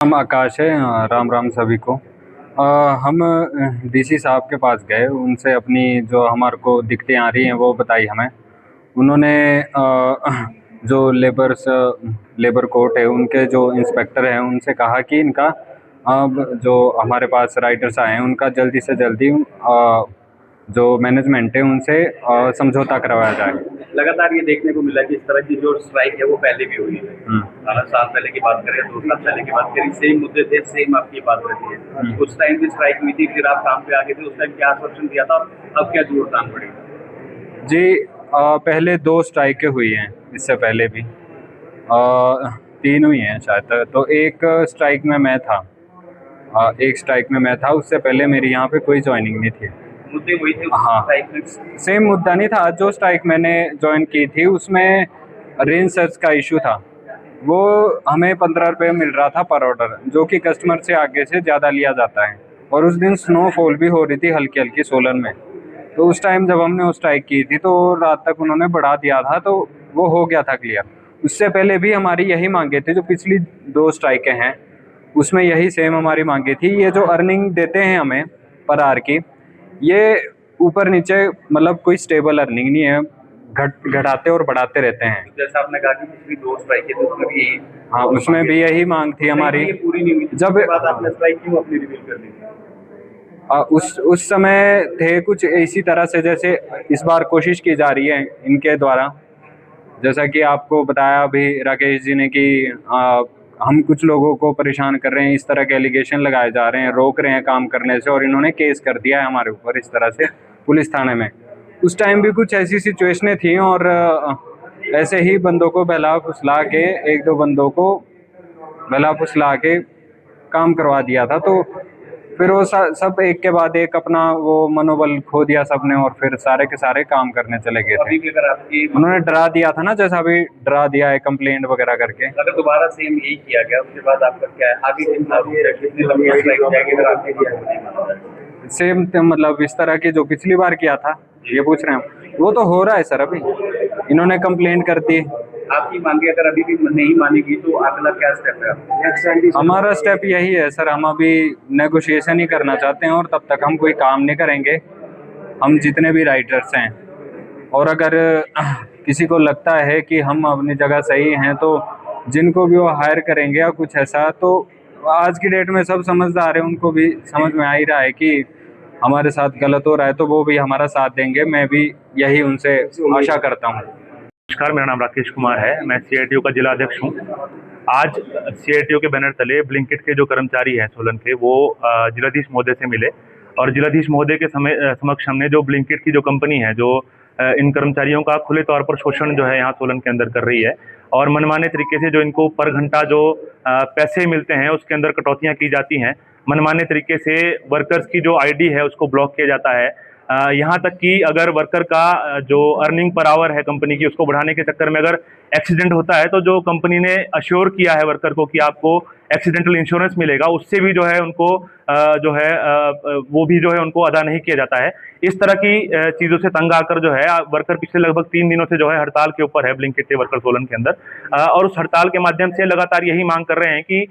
हम आकाश है। राम राम सभी को। हम डीसी साहब के पास गए, उनसे अपनी जो हमारे को दिक्कतें आ रही हैं वो बताई हमें। उन्होंने जो लेबर कोर्ट है उनके जो इंस्पेक्टर हैं उनसे कहा कि इनका अब जो हमारे पास राइटर्स आए हैं उनका जल्दी से जल्दी जो मैनेजमेंट है उनसे समझौता करवाया जाए। लगातार ये देखने को मिला कि इस तरह की जो स्ट्राइक है वो पहले भी हुई है। 4 साल पहले की बात करें, 2 साल पहले की बात करें, सेम मुद्दे थे, सेम आपकी बात रहती है। उस टाइम भी स्ट्राइक हुई थी, फिर आप काम पे आ गए थे। उस टाइम क्या आश्वासन दिया था, अब क्या जरूरत आन पड़ी? जी, पहले 2 स्ट्राइकें हुई हैं, इससे पहले भी 3 हुई हैं शायद। तो एक स्ट्राइक में मैं था। एक स्ट्राइक में मैं था, उससे पहले मेरी यहाँ पे कोई ज्वाइनिंग नहीं थी। मुद्दे वही थे उस हाँ, स्ट्राइक में? सेम मुद्दा नहीं था। जो स्ट्राइक मैंने ज्वाइन की थी उसमें रेंज सर्च का इशू था। वो हमें 15 रुपये मिल रहा था पर ऑर्डर, जो कि कस्टमर से आगे से ज़्यादा लिया जाता है। और उस दिन स्नोफॉल भी हो रही थी हल्की हल्की सोलन में। तो उस टाइम जब हमने वो स्ट्राइक की थी तो रात तक उन्होंने बढ़ा दिया था, तो वो हो गया था क्लियर। उससे पहले भी हमारी यही मांगे थी, जो पिछली 2 स्ट्राइकें हैं उसमें यही सेम हमारी मांगे थी। ये जो अर्निंग देते हैं हमें पर आवर की, ये ऊपर नीचे मतलब कोई स्टेबल अर्निंग नहीं है, घटाते और बढ़ाते रहते हैं। जैसा आपने कहा कि पिछली 2 स्ट्राइक थी, उसमें भी यही। हाँ, उसमें भी यही मांग थी हमारी। ये पूरी नहीं हुई थी, जब उसके बाद आपने स्ट्राइक क्यों अपनी रिवील कर दी थी? उस समय थे कुछ इसी तरह से, जैसे इस बार कोशिश की जा रही है इनके द्वारा, जैसा कि आपको बताया अभी राकेश जी ने कि हम कुछ लोगों को परेशान कर रहे हैं, इस तरह के एलिगेशन लगाए जा रहे हैं, रोक रहे हैं काम करने से, और इन्होंने केस कर दिया है हमारे ऊपर इस तरह से पुलिस थाने में। उस टाइम भी कुछ ऐसी सिचुएशनें थी और ऐसे ही बंदों को बहला फुसला के, 1-2 बंदों को बहला फुसला के काम करवा दिया था। तो फिर वो सब एक के बाद एक अपना वो मनोबल खो दिया सबने, और फिर सारे के सारे काम करने चले गए थे। अभी भी अगर आपकी उन्होंने डरा दिया था ना, जैसा अभी डरा दिया है कंप्लेंट वगैरह करके। अगर दोबारा सेम यही किया गया, उसके बाद आपका क्या है आगे? कितनी लंबी स्ट्राइक हो जाएगी अगर आपके लिए नहीं माना जाए? सेम मतलब इस तरह की जो पिछली बार किया था, ये पूछ रहे हैं, वो तो हो रहा है सर। अभी इन्होंने कंप्लेंट कर दी। आपकी मांगे अगर अभी भी नहीं मानेगी तो अगला क्या स्टेप है? हमारा स्टेप यही है सर, हम अभी नेगोशिएशन ही करना चाहते हैं और तब तक हम कोई काम नहीं करेंगे, हम जितने भी राइटर्स हैं। और अगर किसी को लगता है कि हम अपनी जगह सही हैं तो जिनको भी वो हायर करेंगे या कुछ ऐसा, तो आज की डेट में सब समझदार हैं, उनको भी समझ में आ ही रहा है कि हमारे साथ गलत हो रहा है, तो वो भी हमारा साथ देंगे। मैं भी यही उनसे आशा करता हूँ। नमस्कार, मेरा नाम राकेश कुमार है। मैं सीआईटीयू का जिला अध्यक्ष हूँ। आज सीआईटीयू के बैनर तले ब्लिंकिट के जो कर्मचारी हैं सोलन के, वो जिलाधीश महोदय से मिले और जिलाधीश महोदय के समक्ष हमने जो ब्लिंकिट की जो कंपनी है, जो इन कर्मचारियों का खुले तौर पर शोषण जो है यहाँ सोलन के अंदर कर रही है, और मनमाने तरीके से जो इनको पर घंटा जो पैसे मिलते हैं उसके अंदर कटौतियाँ की जाती हैं। मनमाने तरीके से वर्कर्स की जो आईडी है उसको ब्लॉक किया जाता है। यहाँ तक कि अगर वर्कर का जो अर्निंग पर आवर है कंपनी की, उसको बढ़ाने के चक्कर में अगर एक्सीडेंट होता है तो जो कंपनी ने अश्योर किया है वर्कर को कि आपको एक्सीडेंटल इंश्योरेंस मिलेगा, उससे भी जो है उनको वो भी जो है उनको अदा नहीं किया जाता है। इस तरह की चीज़ों से तंग आकर जो है वर्कर पिछले लगभग 3 दिनों से जो है हड़ताल के ऊपर है ब्लिंकिट के वर्कर सोलन के अंदर। और उस हड़ताल के माध्यम से लगातार यही मांग कर रहे हैं कि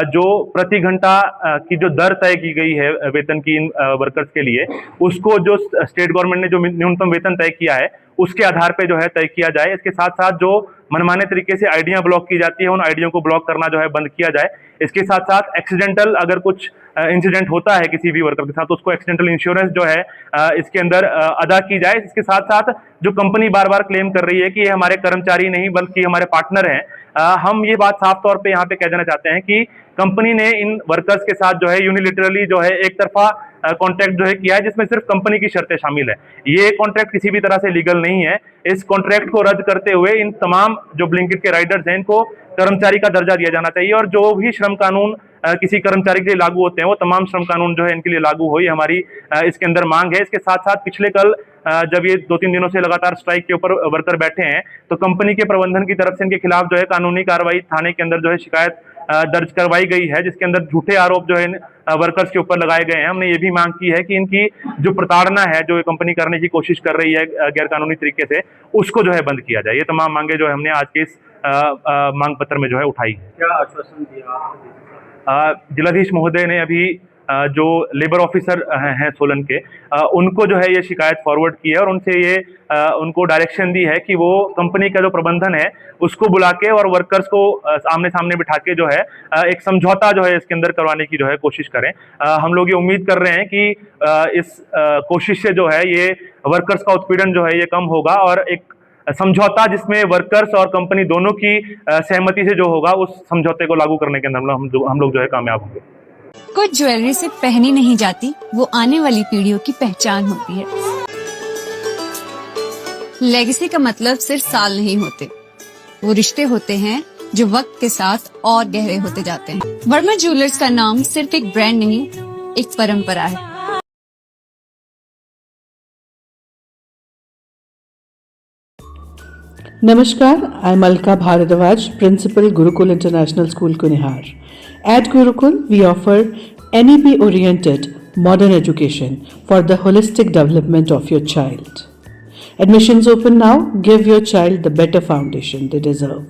जो प्रति घंटा की जो दर तय की गई है वेतन की इन वर्कर्स के लिए, उसको जो स्टेट गवर्नमेंट ने जो न्यूनतम वेतन तय किया है उसके आधार पे जो है तय किया जाए। इसके साथ साथ जो मनमाने तरीके से आईडियां ब्लॉक की जाती है, उन आईडियों को ब्लॉक करना जो है बंद किया जाए। इसके साथ साथ एक्सीडेंटल अगर कुछ इंसिडेंट होता है किसी भी वर्कर के साथ, तो उसको एक्सीडेंटल इंश्योरेंस जो है इसके अंदर अदा की जाए। इसके साथ साथ जो कंपनी बार बार क्लेम कर रही है कि ये हमारे कर्मचारी नहीं बल्कि हमारे पार्टनर हैं, हम ये बात साफ तौर पे यहाँ पे कह देना चाहते हैं कि कंपनी ने इन वर्कर्स के साथ जो है यूनिलिटरली जो है एक तरफा कॉन्ट्रैक्ट जो है किया है, जिसमें सिर्फ कंपनी की शर्तें शामिल है। ये कॉन्ट्रैक्ट किसी भी तरह से लीगल नहीं है। इस कॉन्ट्रैक्ट को रद्द करते हुए इन तमाम जो ब्लिंकिट के राइडर्स हैं इनको कर्मचारी का दर्जा दिया जाना चाहिए, और जो भी श्रम कानून किसी कर्मचारी के लिए लागू होते हैं वो तमाम श्रम कानून जो है इनके लिए लागू हो, ये हमारी इसके अंदर मांग है। इसके साथ साथ पिछले कल जब ये 2-3 दिनों से लगातार स्ट्राइक के ऊपर वर्कर बैठे हैं, तो कंपनी के प्रबंधन की तरफ से इनके खिलाफ जो है कानूनी कार्रवाई थाने के अंदर जो है शिकायत दर्ज करवाई गई है, जिसके अंदर झूठे आरोप जो है वर्कर्स के ऊपर लगाए गए हैं। हमने ये भी मांग की है कि इनकी जो प्रताड़ना है जो कंपनी करने की कोशिश कर रही है गैर कानूनी तरीके से, उसको जो है बंद किया जाए। ये तमाम मांगे जो है हमने आज के इस मांग पत्र में जो है उठाई है। क्या आश्वासन दिया? जिलाधीश महोदय ने अभी जो लेबर ऑफिसर हैं सोलन के, उनको जो है ये शिकायत फॉरवर्ड की है और उनसे ये उनको डायरेक्शन दी है कि वो कंपनी का जो प्रबंधन है उसको बुला के और वर्कर्स को आमने सामने बिठा के जो है एक समझौता जो है इसके अंदर करवाने की जो है कोशिश करें। हम लोग ये उम्मीद कर रहे हैं कि इस कोशिश से जो है ये वर्कर्स का उत्पीड़न जो है ये कम होगा और एक समझौता जिसमें वर्कर्स और कंपनी दोनों की सहमति से जो होगा उस समझौते को लागू करने के अंदर हम लोग जो है कामयाब होंगे। कुछ ज्वेलरी सिर्फ पहनी नहीं जाती, वो आने वाली पीढ़ियों की पहचान होती है। लेगेसी का मतलब सिर्फ साल नहीं होते, वो रिश्ते होते हैं जो वक्त के साथ और गहरे होते जाते हैं। वर्मा ज्वेलर्स का नाम सिर्फ एक ब्रांड नहीं, एक परंपरा है। Namaskar, I'm Alka Bharadwaj, Principal Gurukul International School, Kunihar. At Gurukul, we offer NEP-oriented modern education for the holistic development of your child. Admissions open now. Give your child the better foundation they deserve.